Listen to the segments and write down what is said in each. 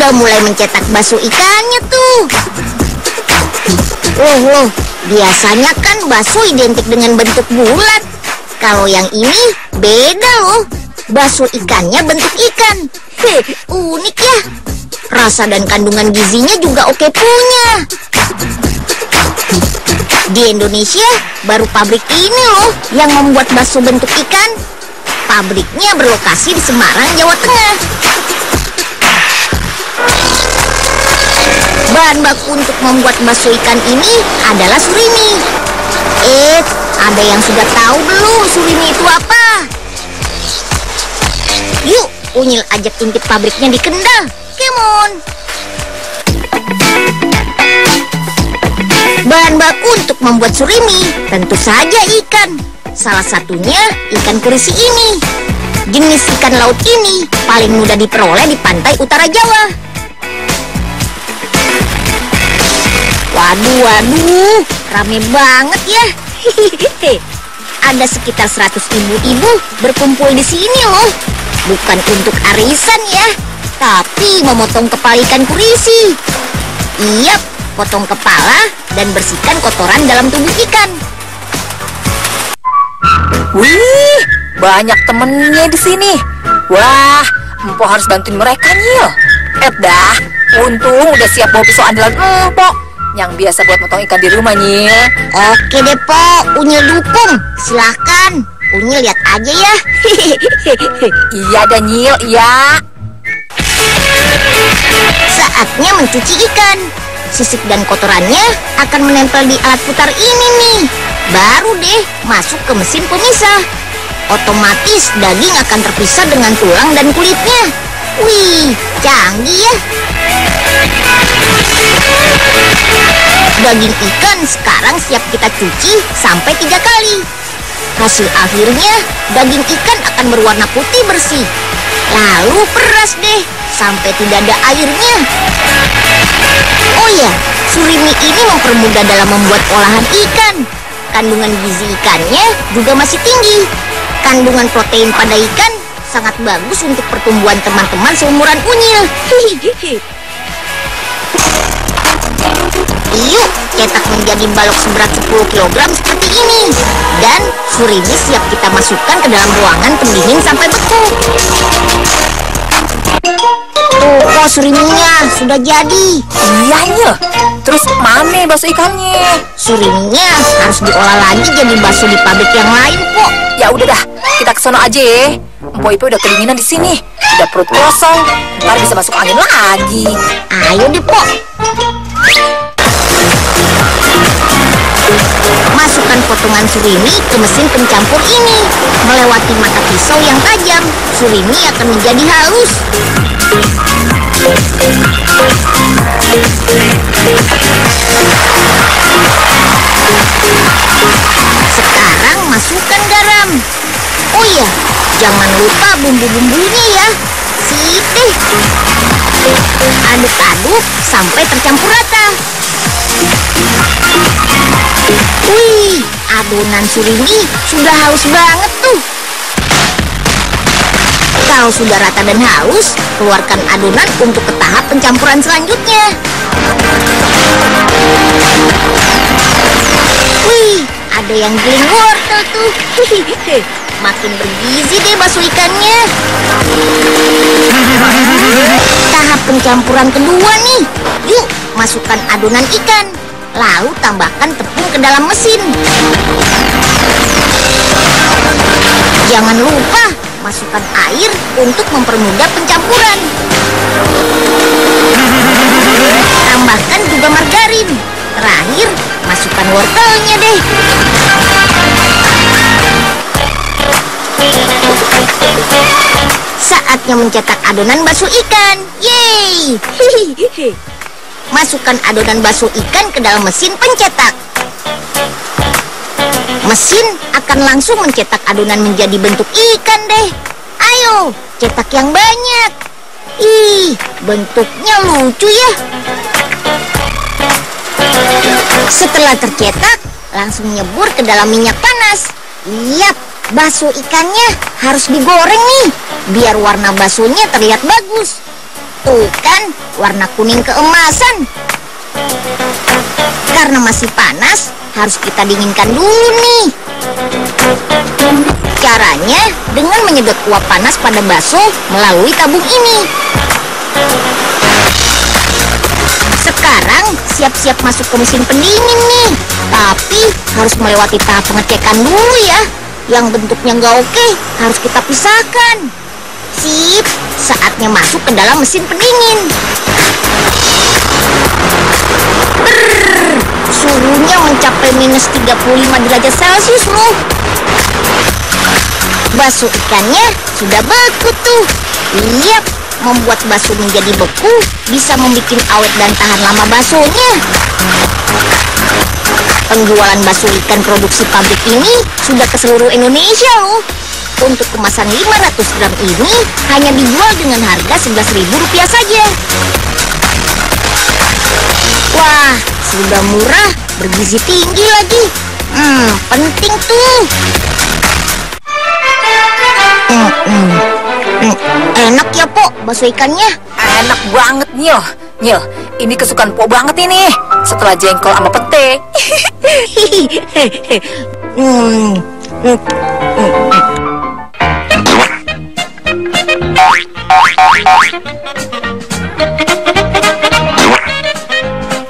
udah mulai mencetak bakso ikannya tuh. Loh, biasanya kan bakso identik dengan bentuk bulat. Kalau yang ini beda loh. Bakso ikannya bentuk ikan. Unik ya. Rasa dan kandungan gizinya juga oke punya. Di Indonesia baru pabrik ini loh yang membuat bakso bentuk ikan. Pabriknya berlokasi di Semarang, Jawa Tengah. Bahan baku untuk membuat bakso ikan ini adalah surimi. Ada yang sudah tahu belum surimi itu apa? Yuk, Unyil ajak intip pabriknya di Kendal. Come on. Bahan baku untuk membuat surimi tentu saja ikan. Salah satunya ikan kurisi ini. Jenis ikan laut ini paling mudah diperoleh di pantai utara Jawa. Waduh, rame banget ya. Ada sekitar 100 ibu-ibu berkumpul di sini loh. Bukan untuk arisan ya, tapi memotong kepala ikan kurisi. Iya, potong kepala dan bersihkan kotoran dalam tubuh ikan. Wih, banyak temennya di sini. Wah, Empo harus bantuin mereka, Nyil. Dah, untung udah siap bawa pisau andalan Empo yang biasa buat motong ikan di rumah, Nyil. Oke deh, Po. Unyil dukung. Silahkan. Unyil lihat aja ya. Iya dah, Nyil, iya. Saatnya mencuci ikan. Sisik dan kotorannya akan menempel di alat putar ini nih. Baru deh masuk ke mesin pemisah. Otomatis daging akan terpisah dengan tulang dan kulitnya. Wih, canggih ya. Daging ikan sekarang siap kita cuci sampai 3 kali. Hasil akhirnya, daging ikan akan berwarna putih bersih. Lalu peras deh sampai tidak ada airnya. Oh ya, surimi ini mempermudah dalam membuat olahan ikan. Kandungan gizi ikannya juga masih tinggi. Kandungan protein pada ikan sangat bagus untuk pertumbuhan teman-teman seumuran Unyil. Yuk, cetak menjadi balok seberat 10 kg seperti ini. Dan surimi siap kita masukkan ke dalam ruangan pendingin sampai beku. Tuh, suriminya sudah jadi. Iya, Nyil. Terus mana bakso ikannya? Suriminya harus diolah lagi jadi bakso di pabrik yang lain, Po. Ya udah dah, kita kesono aja ya. Empo Ipe udah kedinginan di sini. Udah perut kosong. Ntar bisa masuk angin lagi. Ayo deh, Po. Masukkan potongan surimi ke mesin pencampur ini. Melewati mata pisau yang tajam, surimi akan menjadi halus. Sekarang masukkan garam. Oh iya, jangan lupa bumbu-bumbunya ya. Sipih. Aduk-aduk sampai tercampur rata. Wih, adonan surimi sudah halus banget tuh. Kalau sudah rata dan halus, keluarkan adonan untuk ke tahap pencampuran selanjutnya. Wih, ada yang giling wortel tuh. Makin bergizi deh bakso ikannya. Tahap pencampuran kedua nih. Yuk, masukkan adonan ikan. Lalu tambahkan tepung ke dalam mesin. Jangan lupa masukkan air untuk mempermudah pencampuran. Tambahkan juga margarin. Terakhir, masukkan wortelnya deh. Saatnya mencetak adonan bakso ikan. Yeay! Masukkan adonan bakso ikan ke dalam mesin pencetak. Mesin akan langsung mencetak adonan menjadi bentuk ikan deh. Ayo, cetak yang banyak. Ih, bentuknya lucu ya. Setelah tercetak, langsung nyebur ke dalam minyak panas. Yap, bakso ikannya harus digoreng nih, biar warna baksonya terlihat bagus. Tuh kan, warna kuning keemasan. Karena masih panas, harus kita dinginkan dulu nih. Caranya dengan menyedot uap panas pada bakso melalui tabung ini. Sekarang siap-siap masuk ke mesin pendingin nih. Tapi harus melewati tahap pengecekan dulu ya. Yang bentuknya nggak oke harus kita pisahkan. Sip, saatnya masuk ke dalam mesin pendingin. Suhunya mencapai minus 35 derajat Celcius loh. Bakso ikannya sudah beku tuh. Lihat, membuat bakso menjadi beku bisa membuat awet dan tahan lama baksonya. Penjualan bakso ikan produksi pabrik ini sudah ke seluruh Indonesia loh. Untuk kemasan 500 gram ini hanya dijual dengan harga Rp11.000 saja. Wah, sudah murah, bergizi tinggi lagi. Penting tuh. Enak ya, Po, bakso ikannya. Enak banget, Nyil. Nyil, ini kesukaan Po banget ini. Setelah jengkol sama pete.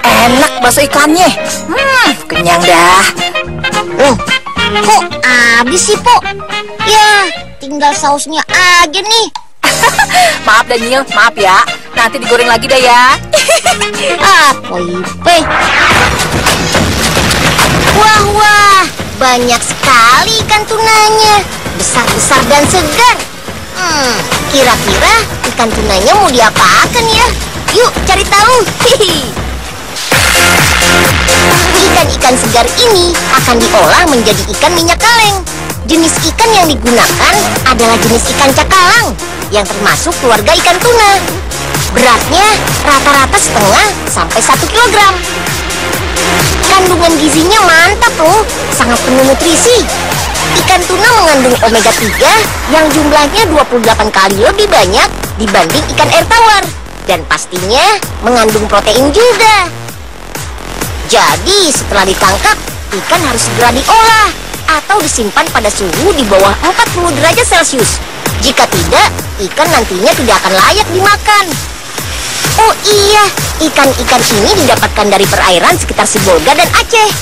Enak bakso ikannya. Kenyang dah. Loh, kok habis sih, Po? Ya, tinggal sausnya aja nih. Maaf Daniel, maaf ya. Nanti digoreng lagi dah ya. Poipe. Wah, banyak sekali ikan tunanya. Besar-besar dan segar. Kira-kira ikan tunanya mau diapakan ya? Yuk, cari tahu. Ikan-ikan segar ini akan diolah menjadi ikan minyak kaleng. Jenis ikan yang digunakan adalah jenis ikan cakalang, yang termasuk keluarga ikan tuna. Beratnya rata-rata setengah sampai 1 kilogram. Kandungan gizinya mantap loh, sangat penuh nutrisi. Ikan tuna mengandung omega 3 yang jumlahnya 28 kali lebih banyak dibanding ikan air tawar. Dan pastinya mengandung protein juga. Jadi setelah ditangkap, ikan harus segera diolah atau disimpan pada suhu di bawah 40 derajat Celcius. Jika tidak, ikan nantinya tidak akan layak dimakan. Oh iya, ikan-ikan ini didapatkan dari perairan sekitar Sibolga dan Aceh.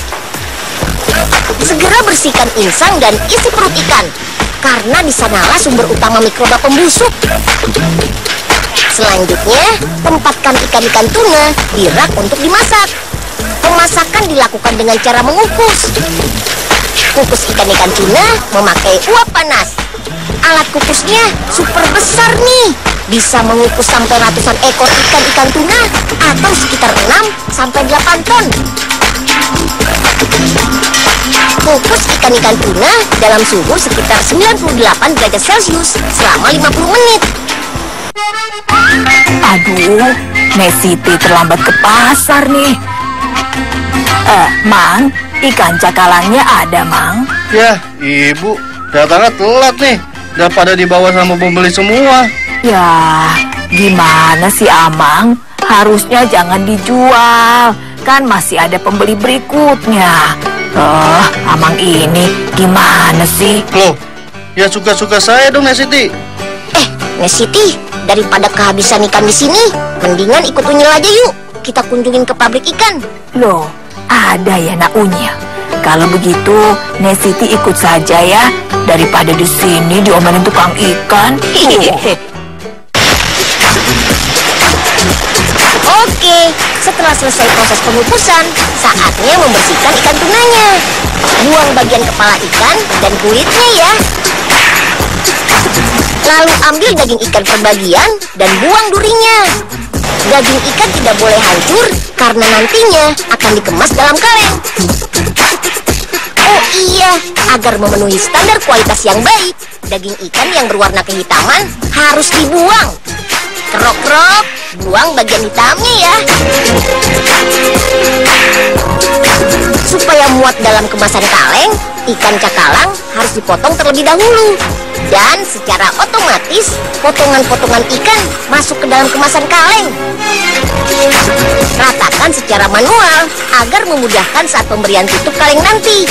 Segera bersihkan insang dan isi perut ikan, karena di sanalah sumber utama mikroba pembusuk. Selanjutnya, tempatkan ikan-ikan tuna di rak untuk dimasak. Pemasakan dilakukan dengan cara mengukus. Kukus ikan-ikan tuna memakai uap panas. Alat kukusnya super besar nih. Bisa mengukus sampai ratusan ekor ikan-ikan tuna atau sekitar 6 sampai 8 ton. Kukus ikan-ikan tuna dalam suhu sekitar 98 derajat Celcius selama 50 menit. Aduh, Nesiti terlambat ke pasar nih. Mang, ikan cakalangnya ada, Mang? Ya, Ibu, datangnya telat nih. Udah pada dibawa sama pembeli semua. Ya, gimana sih Amang? Harusnya jangan dijual. Kan masih ada pembeli berikutnya. Amang ini gimana sih? Loh, ya suka-suka saya dong, Nesiti. Nesiti, daripada kehabisan ikan di sini, mendingan ikut Unyil aja yuk. Kita kunjungin ke pabrik ikan. Loh, ada ya Nak Unyil. Kalau begitu, Nesiti ikut saja ya, daripada di sini diomelin tukang ikan. Oke, setelah selesai proses pengukusan, saatnya membersihkan ikan tunanya. Buang bagian kepala ikan dan kulitnya ya. Lalu ambil daging ikan per bagian dan buang durinya. Daging ikan tidak boleh hancur karena nantinya akan dikemas dalam kaleng. Oh iya, agar memenuhi standar kualitas yang baik, daging ikan yang berwarna kehitaman harus dibuang. Kerok-kerok, buang bagian hitamnya ya. Supaya muat dalam kemasan kaleng, ikan cakalang harus dipotong terlebih dahulu. Dan secara otomatis, potongan-potongan ikan masuk ke dalam kemasan kaleng. Ratakan secara manual agar memudahkan saat pemberian tutup kaleng nanti.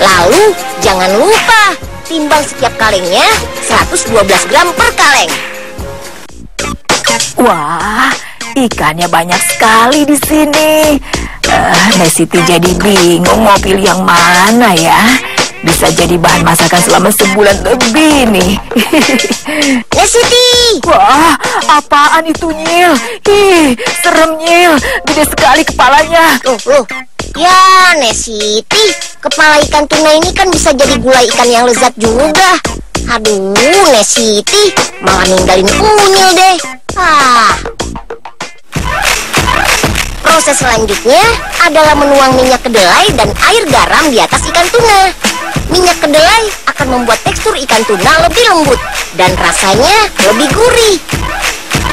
Lalu, jangan lupa timbang setiap kalengnya 112 gram per kaleng. Wah, ikannya banyak sekali di sini. Nesiti jadi bingung mau pilih yang mana ya. Bisa jadi bahan masakan selama sebulan lebih nih. Nesiti! Wah, apaan itu, Nyil? Ih, serem, Nyil. Gede sekali kepalanya. Loh. Ya, Nesiti, kepala ikan tuna ini kan bisa jadi gulai ikan yang lezat juga. Aduh, Nesiti, malah ninggalin Unyil deh. Proses selanjutnya adalah menuang minyak kedelai dan air garam di atas ikan tuna. Minyak kedelai akan membuat tekstur ikan tuna lebih lembut dan rasanya lebih gurih.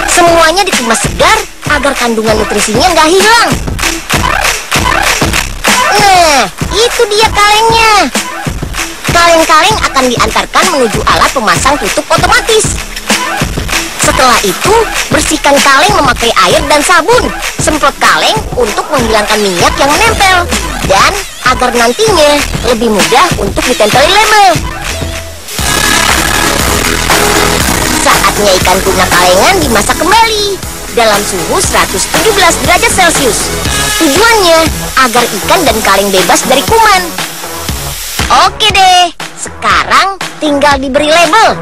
Semuanya dikemas segar agar kandungan nutrisinya nggak hilang. Nah, itu dia kalengnya. Kaleng-kaleng akan diantarkan menuju alat pemasang tutup otomatis. Setelah itu, bersihkan kaleng memakai air dan sabun. Semprot kaleng untuk menghilangkan minyak yang menempel. Dan agar nantinya lebih mudah untuk ditempeli label. Saatnya ikan tuna kalengan dimasak kembali dalam suhu 117 derajat Celcius. Tujuannya agar ikan dan kaleng bebas dari kuman. Oke deh, sekarang tinggal diberi label.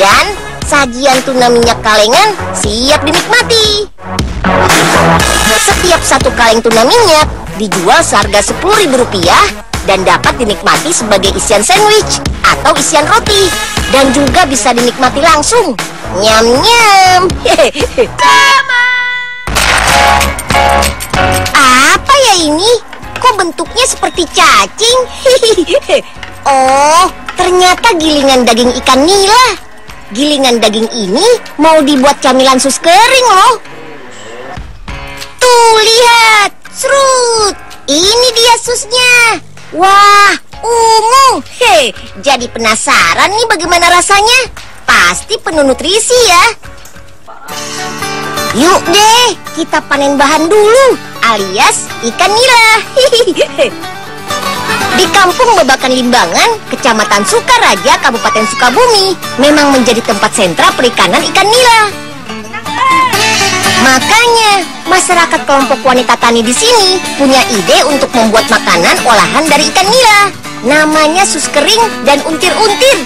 Dan sajian tuna minyak kalengan siap dinikmati. Setiap satu kaleng tuna minyak dijual seharga Rp10.000 dan dapat dinikmati sebagai isian sandwich atau isian roti. Dan juga bisa dinikmati langsung. Nyam-nyam. Apa ya ini? Kok bentuknya seperti cacing? Oh, ternyata gilingan daging ikan nila. Gilingan daging ini mau dibuat camilan sus kering loh. Tuh, lihat. Serut. Ini dia susnya. Wah, ungu. Jadi penasaran nih bagaimana rasanya. Pasti penuh nutrisi ya. Yuk deh, kita panen bahan dulu, alias ikan nila. Di Kampung Babakan Limbangan, Kecamatan Sukaraja, Kabupaten Sukabumi, memang menjadi tempat sentra perikanan ikan nila. Makanya, masyarakat kelompok wanita tani di sini punya ide untuk membuat makanan olahan dari ikan nila. Namanya sus kering dan untir-untir.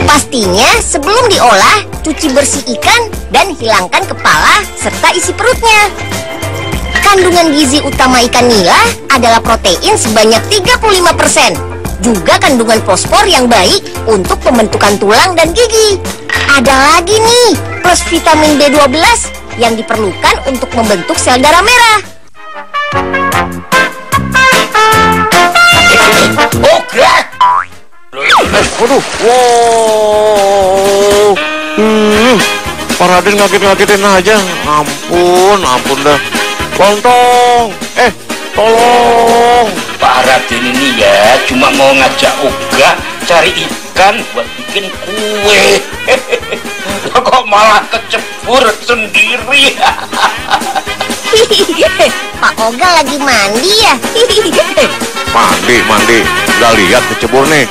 Pastinya sebelum diolah, cuci bersih ikan dan hilangkan kepala serta isi perutnya. Kandungan gizi utama ikan nila adalah protein sebanyak 35%. Juga kandungan fosfor yang baik untuk pembentukan tulang dan gigi. Ada lagi nih, plus vitamin B12 yang diperlukan untuk membentuk sel darah merah. Waduh, wow. Pak Raden ngaget-ngagetin aja. Ampun dah. Lontong, tolong. Pak Raden ini ya cuma mau ngajak Oga cari ikan buat bikin kue. Kok malah kecebur sendiri. Pak Oga lagi mandi ya? Mandi. Gak lihat kecebur nih.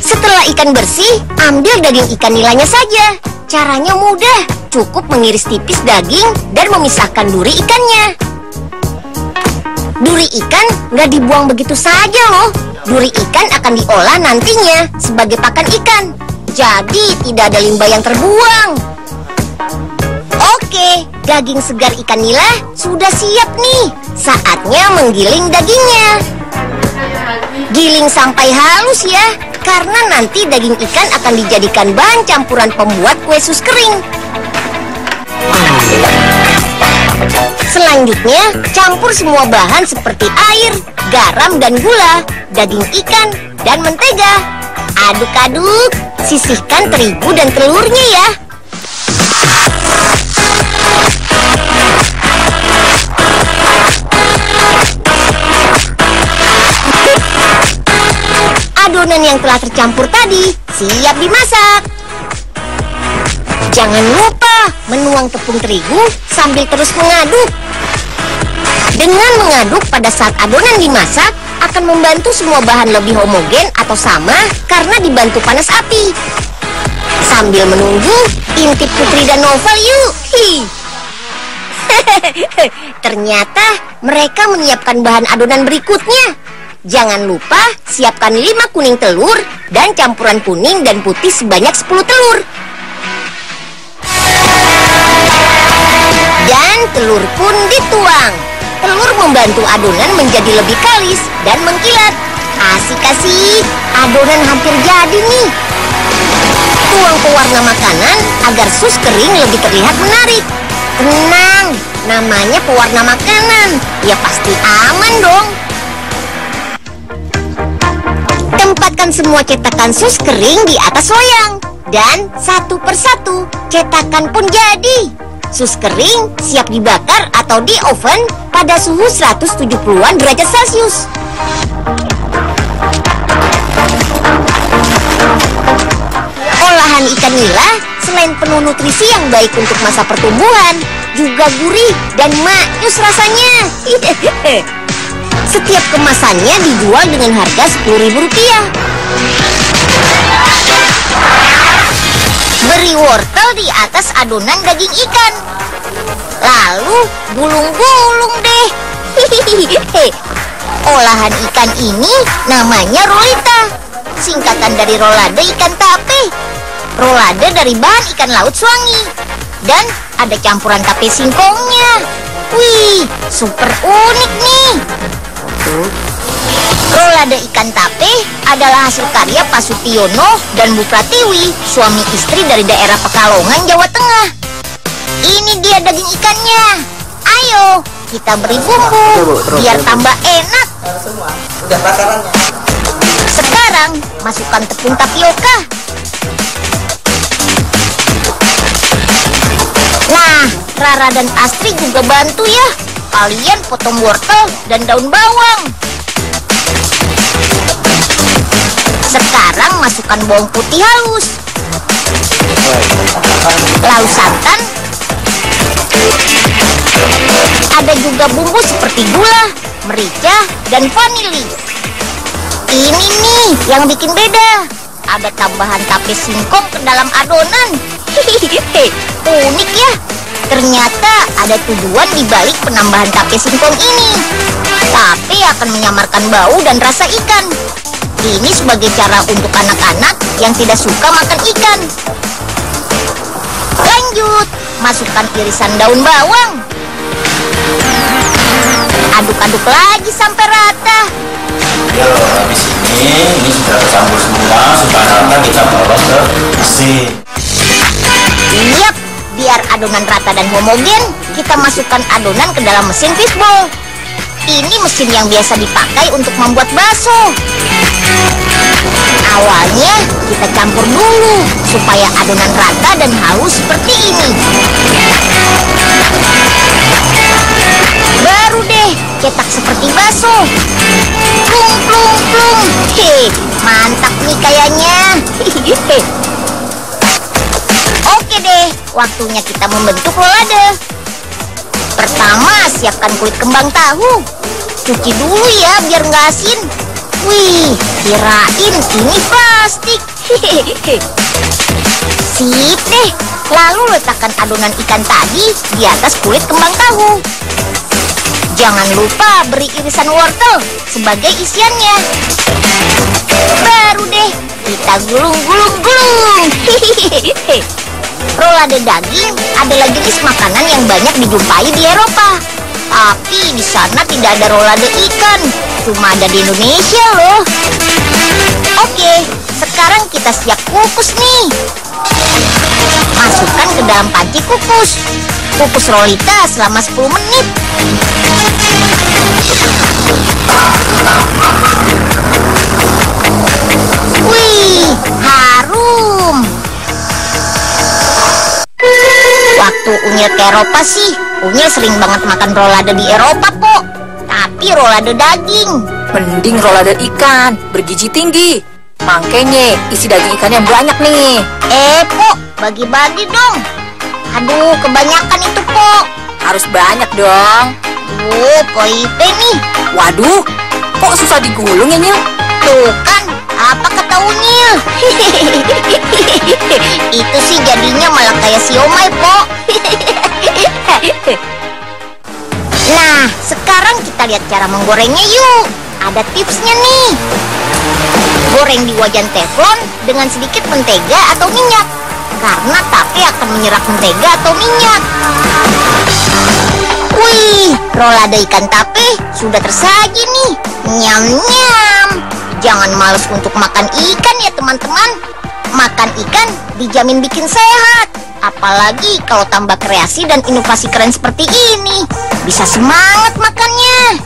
Setelah ikan bersih, ambil daging ikan nilanya saja. Caranya mudah, cukup mengiris tipis daging dan memisahkan duri ikannya. Duri ikan nggak dibuang begitu saja loh. Duri ikan akan diolah nantinya sebagai pakan ikan. Jadi tidak ada limbah yang terbuang. Oke, daging segar ikan nila sudah siap nih. Saatnya menggiling dagingnya. Giling sampai halus ya, karena nanti daging ikan akan dijadikan bahan campuran pembuat kue sus kering. Selanjutnya, campur semua bahan seperti air, garam dan gula, daging ikan, dan mentega. Aduk-aduk, sisihkan terigu dan telurnya ya. Adonan yang telah tercampur tadi siap dimasak. Jangan lupa menuang tepung terigu sambil terus mengaduk. Dengan mengaduk pada saat adonan dimasak akan membantu semua bahan lebih homogen atau sama karena dibantu panas api. Sambil menunggu, intip Putri dan Novel yuk. Ternyata mereka menyiapkan bahan adonan berikutnya. Jangan lupa siapkan 5 kuning telur dan campuran kuning dan putih sebanyak 10 telur. Dan telur pun dituang. Telur membantu adonan menjadi lebih kalis dan mengkilat. Asik-asik, adonan hampir jadi nih. Tuang pewarna makanan agar sus kering lebih terlihat menarik. Tenang, namanya pewarna makanan, ya pasti aman dong. Tempatkan semua cetakan sus kering di atas loyang. Dan satu persatu cetakan pun jadi. Sus kering siap dibakar atau di oven pada suhu 170-an derajat Celcius. Olahan ikan nila selain penuh nutrisi yang baik untuk masa pertumbuhan, juga gurih dan maknyus rasanya. Setiap kemasannya dijual dengan harga Rp10.000. Beri wortel di atas adonan daging ikan. Lalu gulung-gulung deh. Olahan ikan ini namanya rolita, singkatan dari rolade ikan tape. Rolade dari bahan ikan laut Swangi. Dan ada campuran tape singkongnya. Wih, super unik nih. Rolade ikan tape adalah hasil karya Pak Sutiono dan Bu Pratiwi, suami istri dari daerah Pekalongan, Jawa Tengah. Ini dia daging ikannya. Ayo, kita beri bumbu biar tambah enak. Sekarang, masukkan tepung tapioka. Nah, Rara dan Astri juga bantu ya. Kalian potong wortel dan daun bawang. Sekarang masukkan bawang putih halus, lalu santan. Ada juga bumbu seperti gula, merica, dan vanili. Ini nih yang bikin beda. Ada tambahan tape singkong ke dalam adonan. Unik ya. Ternyata ada tujuan di balik penambahan tape singkong ini. Tape akan menyamarkan bau dan rasa ikan. Ini sebagai cara untuk anak-anak yang tidak suka makan ikan. Lanjut, masukkan irisan daun bawang. Aduk-aduk lagi sampai rata. Ya, habis ini sudah tercampur semua, sudah rata, kita bawa ke mesin. Yap, biar adonan rata dan homogen, kita masukkan adonan ke dalam mesin fishball. Ini mesin yang biasa dipakai untuk membuat bakso. Awalnya kita campur dulu supaya adonan rata dan halus seperti ini. Baru deh cetak seperti bakso. Plung plung plung. Mantap nih kayaknya. Oke deh, waktunya kita membentuk rolade. Pertama, siapkan kulit kembang tahu. Cuci dulu ya biar nggak asin. Wih, kirain ini plastik. Sip deh. Lalu letakkan adonan ikan tadi di atas kulit kembang tahu. Jangan lupa beri irisan wortel sebagai isiannya. Baru deh kita gulung-gulung-gulung. Rolade daging adalah jenis makanan yang banyak dijumpai di Eropa. Tapi di sana tidak ada rolade ikan, cuma ada di Indonesia loh. Oke, sekarang kita siap kukus nih. Masukkan ke dalam panci kukus. Kukus rolita selama 10 menit. Wih, harum. Waktu Unyil ke Eropa sih, Unyil sering banget makan rolade di Eropa kok. Tapi rolade daging. Mending rolade ikan, bergizi tinggi. semangkenya isi daging ikan yang banyak nih. Pok, bagi-bagi dong. Aduh, kebanyakan itu, Pok. Harus banyak dong. Poipe nih. Waduh, kok susah digulung ya, Nyil? Tuh kan, apa kata Unyil? Itu sih jadinya malah kayak siomay, Pok. Nah, sekarang kita lihat cara menggorengnya yuk. Ada tipsnya nih. Goreng di wajan teflon dengan sedikit mentega atau minyak, karena tape akan menyerap mentega atau minyak. Wih, rolade ikan tape sudah tersaji nih. Nyam-nyam. Jangan males untuk makan ikan ya teman-teman. Makan ikan dijamin bikin sehat. Apalagi kalau tambah kreasi dan inovasi keren seperti ini. Bisa semangat makannya.